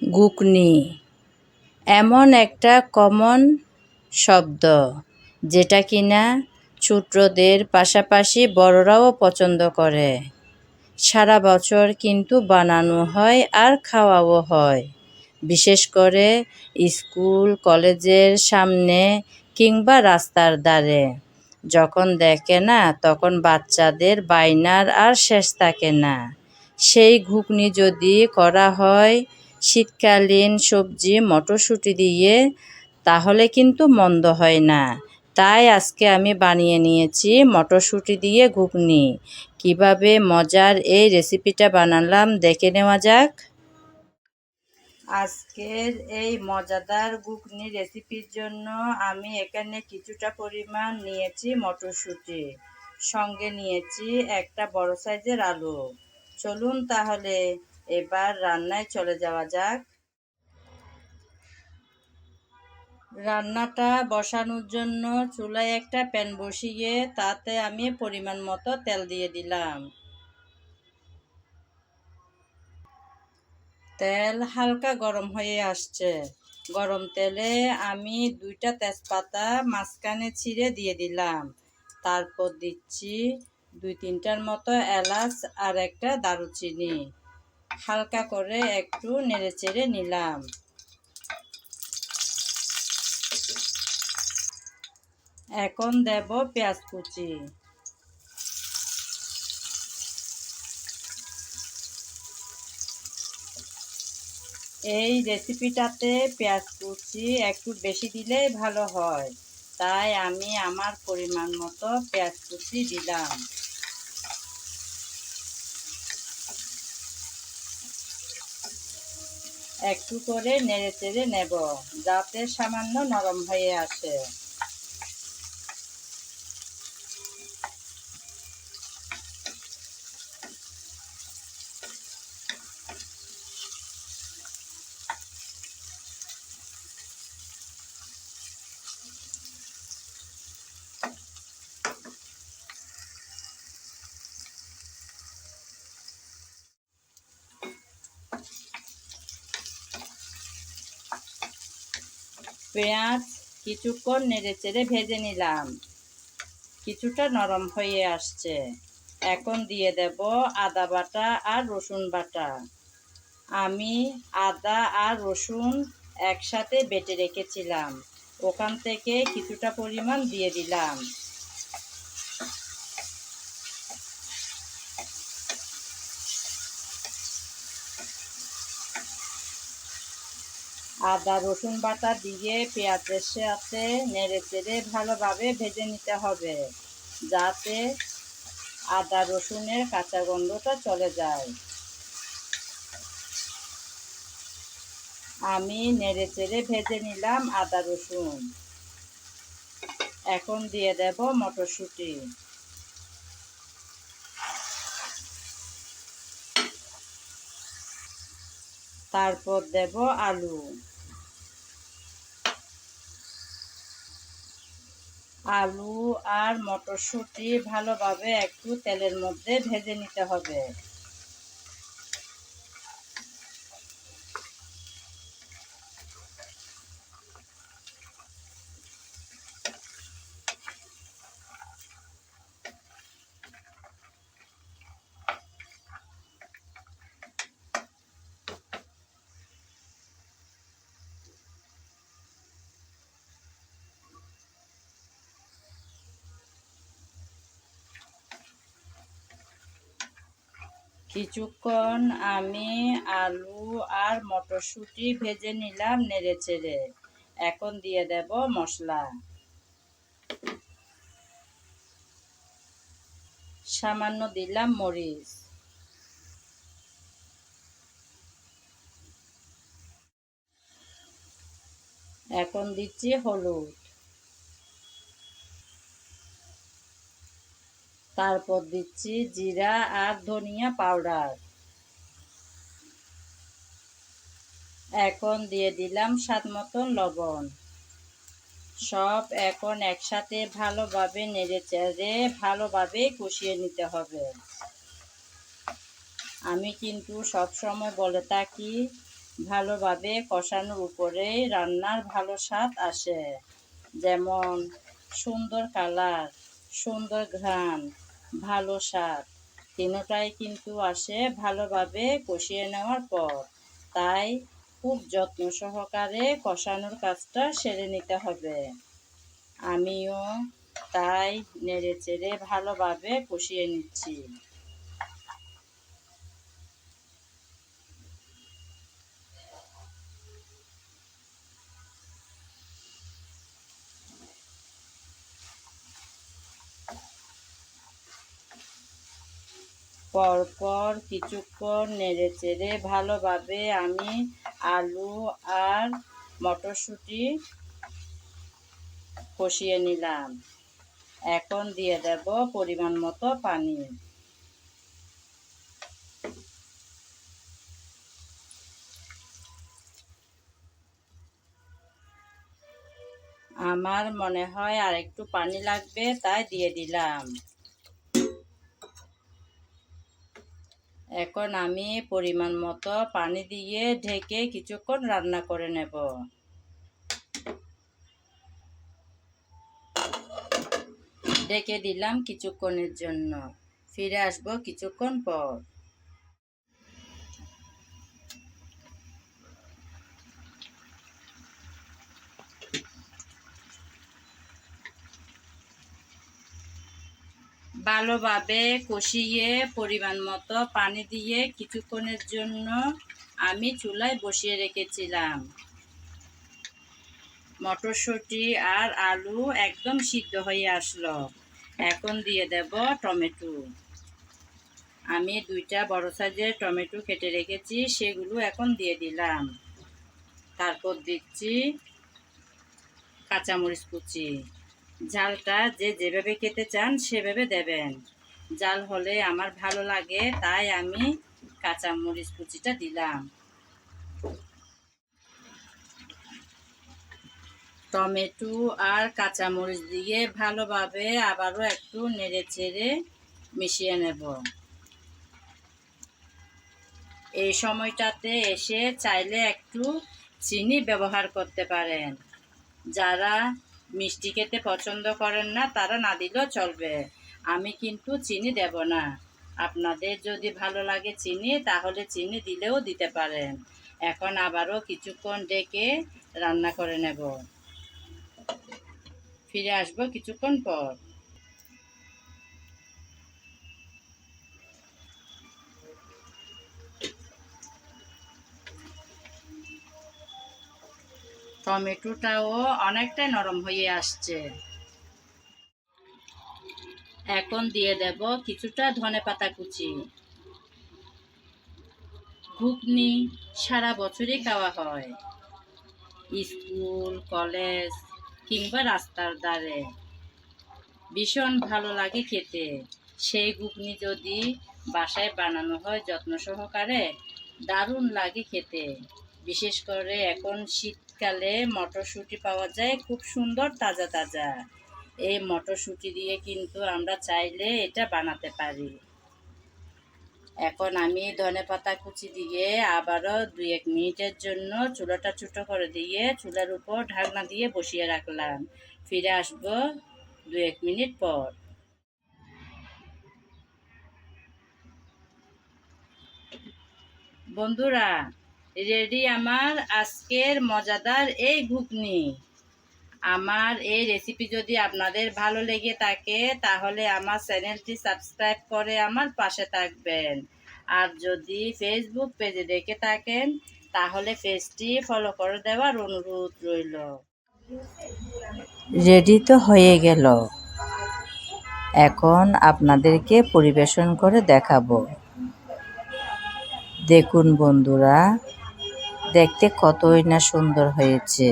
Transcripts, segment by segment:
ঘুগনি এমন একটা কমন শব্দ যেটা কিনা ছোটদের পাশাপাশি বড়রাও পছন্দ করে। সারা বছর কিন্তু বানানো হয় আর খাওয়াও হয়, বিশেষ করে স্কুল কলেজের সামনে কিংবা রাস্তার ধারে। যখন দেখে না তখন বাচ্চাদের বায়নার আর শেষ থাকে না। সেই ঘুগনি যদি করা হয় শীতকালীন সবজি মটরশুঁটি দিয়ে, তাহলে কিন্তু মন্দ হয় না। তাই আজকে আমি বানিয়ে নিয়েছি মটরশুঁটি দিয়ে ঘুগনি। কিভাবে মজার এই রেসিপিটা বানালাম দেখে নেওয়া যাক। আজকের এই মজাদার ঘুগনি রেসিপির জন্য আমি এখানে কিছুটা পরিমাণ নিয়েছি মটরশুঁটি, সঙ্গে নিয়েছি একটা বড় সাইজের আলু। চলুন তাহলে এবার রান্নায় চলে যাওয়া যাক। রান্নাটা বসানোর জন্য চুলায় একটা প্যান বসিয়ে তাতে আমি পরিমাণ মতো তেল দিয়ে দিলাম। তেল হালকা গরম হয়ে আসছে। গরম তেলে আমি 2টা তেজপাতা মাঝখানে ছিঁড়ে দিয়ে দিলাম। তারপর দিচ্ছি 2-3টার মতো এলাচ আর একটা দারুচিনি। হালকা করে একটু নেড়েচেড়ে নিলাম। এখন দেব পেঁয়াজ কুচি। এই রেসিপিটাতে পেঁয়াজ কুচি একটু বেশি দিলে ভালো হয়, তাই আমি আমার পরিমাণ মতো পেঁয়াজ কুচি দিলাম। একটু করে নেড়ে চেড়ে নেব যাতে সামান্য নরম হয়ে আসে। পেঁয়াজ কিছুক্ষণ নেড়ে চেড়ে ভেজে নিলাম, কিছুটা নরম হয়ে আসছে। এখন দিয়ে দেব আদা বাটা আর রসুন বাটা। আমি আদা আর রসুন একসাথে বেটে রেখেছিলাম, ওখান থেকে কিছুটা পরিমাণ দিয়ে দিলাম। আদা রসুন বাটা দিয়ে পেঁয়াজের সাথে নেড়ে চেড়ে ভালোভাবে ভেজে নিতে হবে, যাতে আদা রসুনের কাঁচা গন্ধটা চলে যায়। আমি নেড়ে চেড়ে ভেজে নিলাম আদা রসুন। এখন দিয়ে দেব মটরশুঁটি। তারপর দেব আলু। আলু আর মটরশুঁটি ভালোভাবে একটু তেলের মধ্যে ভেজে নিতে হবে। কিছুক্ষণ আমি আলু আর মটরশুঁটি ভেজে নিলাম নেড়ে চেড়ে। এখন দিয়ে দেব মশলা। সামান্য দিলাম মরিচ। এখন দিচ্ছি হলুদ। তারপর দিচ্ছি জিরা আর ধনিয়া পাউডার। এখন দিয়ে দিলাম স্বাদ মতন লবণ। সব এখন একসাথে ভালোভাবে নেড়ে চেড়ে ভালোভাবে কষিয়ে নিতে হবে। আমি কিন্তু সব সময় বলে থাকি ভালোভাবে কষানোর উপরেই রান্নার ভালো স্বাদ আসে। যেমন সুন্দর কালার, সুন্দর ঘ্রাণ, ভালো স্বাদ তিনটাই কিন্তু আসে ভালোভাবে কষিয়ে নেওয়ার পর। তাই খুব যত্ন সহকারে কষানোর কাজটা সেরে নিতে হবে। আমিও তাই নেড়েচেড়ে ভালোভাবে কষিয়ে নিচ্ছি। পরপর কিছুক্ষণ নেড়েচেড়ে ভালোভাবে আমি আলু আর মটরশুঁটি কষিয়ে নিলাম। এখন দিয়ে দেব পরিমাণ মতো পানি। আমার মনে হয় আর একটু পানি লাগবে, তাই দিয়ে দিলাম। এখন আমি পরিমাণ মতো পানি দিয়ে ঢেকে কিছুক্ষণ রান্না করে নেব। ঢেকে দিলাম কিছুক্ষণের জন্য। ফিরে আসবো কিছুক্ষণ পর। ভালোভাবে কষিয়ে পরিমাণ মতো পানি দিয়ে কিছুক্ষণের জন্য আমি চুলায় বসিয়ে রেখেছিলাম। মটরশুঁটি আর আলু একদম সিদ্ধ হয়ে আসলো। এখন দিয়ে দেব টমেটো। আমি 2টা বড় সাইজের টমেটো কেটে রেখেছি, সেগুলো এখন দিয়ে দিলাম। তারপর দিচ্ছি কাঁচামরিচ কুচি। ঝালটা যে যেভাবে খেতে চান সেভাবে দেবেন। ঝাল হলে আমার ভালো লাগে, তাই আমি কাঁচামরিচ কুচিটা দিলাম। টমেটো আর কাঁচামরিচ দিয়ে ভালোভাবে আবারও একটু নেড়েচেড়ে মিশিয়ে নেব। এই সময়টাতে এসে চাইলে একটু চিনি ব্যবহার করতে পারেন। যারা মিষ্টি খেতে পছন্দ করেন না তারা না দিলেও চলবে। আমি কিন্তু চিনি দেব না। আপনাদের যদি ভালো লাগে চিনি, তাহলে চিনি দিলেও দিতে পারেন। এখন আবারও কিছুক্ষণ ডেকে রান্না করে নেব। ফিরে আসবো কিছুক্ষণ পর। টমেটোটাও অনেকটাই নরম হয়ে আসছে। এখন দিয়ে দেব কিছুটা ধনেপাতা কুচি। ঘুগনি সারা বছরই খাওয়া হয়, স্কুল, কলেজ কিংবা রাস্তার ধারে। ভীষণ ভালো লাগে খেতে। সেই ঘুগনি যদি বাসায় বানানো হয় যত্ন সহকারে, দারুণ লাগে খেতে। বিশেষ করে এখন শীতকালে মটরশুঁটি পাওয়া যায় খুব সুন্দর তাজা তাজা। এই মটরশুঁটি দিয়ে কিন্তু আমরা চাইলে এটা বানাতে পারি। এখন আমি ধনেপাতা কুচি দিয়ে আবারও 2-1 মিনিটের জন্য চুলাটা ছোটো করে দিয়ে চুলার উপর ঢাকনা দিয়ে বসিয়ে রাখলাম। ফিরে আসবো 2-1 মিনিট পর। বন্ধুরা, রেডি আমার আজকের মজাদার এই ঘুগনি। আমার এই রেসিপি যদি আপনাদের ভালো লেগে থাকে, তাহলে আমার চ্যানেলটি সাবস্ক্রাইব করে আমার পাশে থাকবেন। আর যদি ফেসবুক পেজে দেখে থাকেন, তাহলে পেজটি ফলো করে দেওয়ার অনুরোধ রইল। রেডি তো হয়ে গেল। এখন আপনাদেরকে পরিবেশন করে দেখাবো। দেখুন বন্ধুরা, দেখতে কতই না সুন্দর হয়েছে।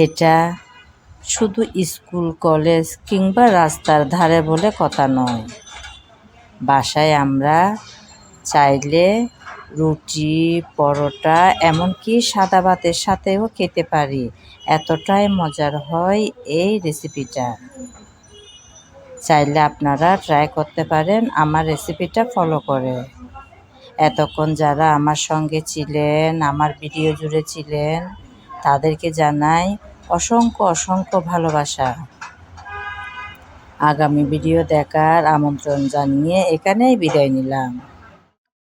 এটা শুধু স্কুল, কলেজ কিংবা রাস্তার ধারে বলে কথা নয়। বাসায় আমরা চাইলে রুটি, পরোটা, এমনকি সাদা ভাতের সাথেও খেতে পারি। এতটাই মজার হয় এই রেসিপিটা। চাইলে আপনারা ট্রাই করতে পারেন আমার রেসিপিটা ফলো করে। এতক্ষণ যারা আমার সঙ্গে ছিলেন, আমার ভিডিও জুড়ে ছিলেন, তাদেরকে জানাই অসংখ্য অসংখ্য ভালোবাসা। আগামী ভিডিও দেখার আমন্ত্রণ জানিয়ে এখানেই বিদায় নিলাম।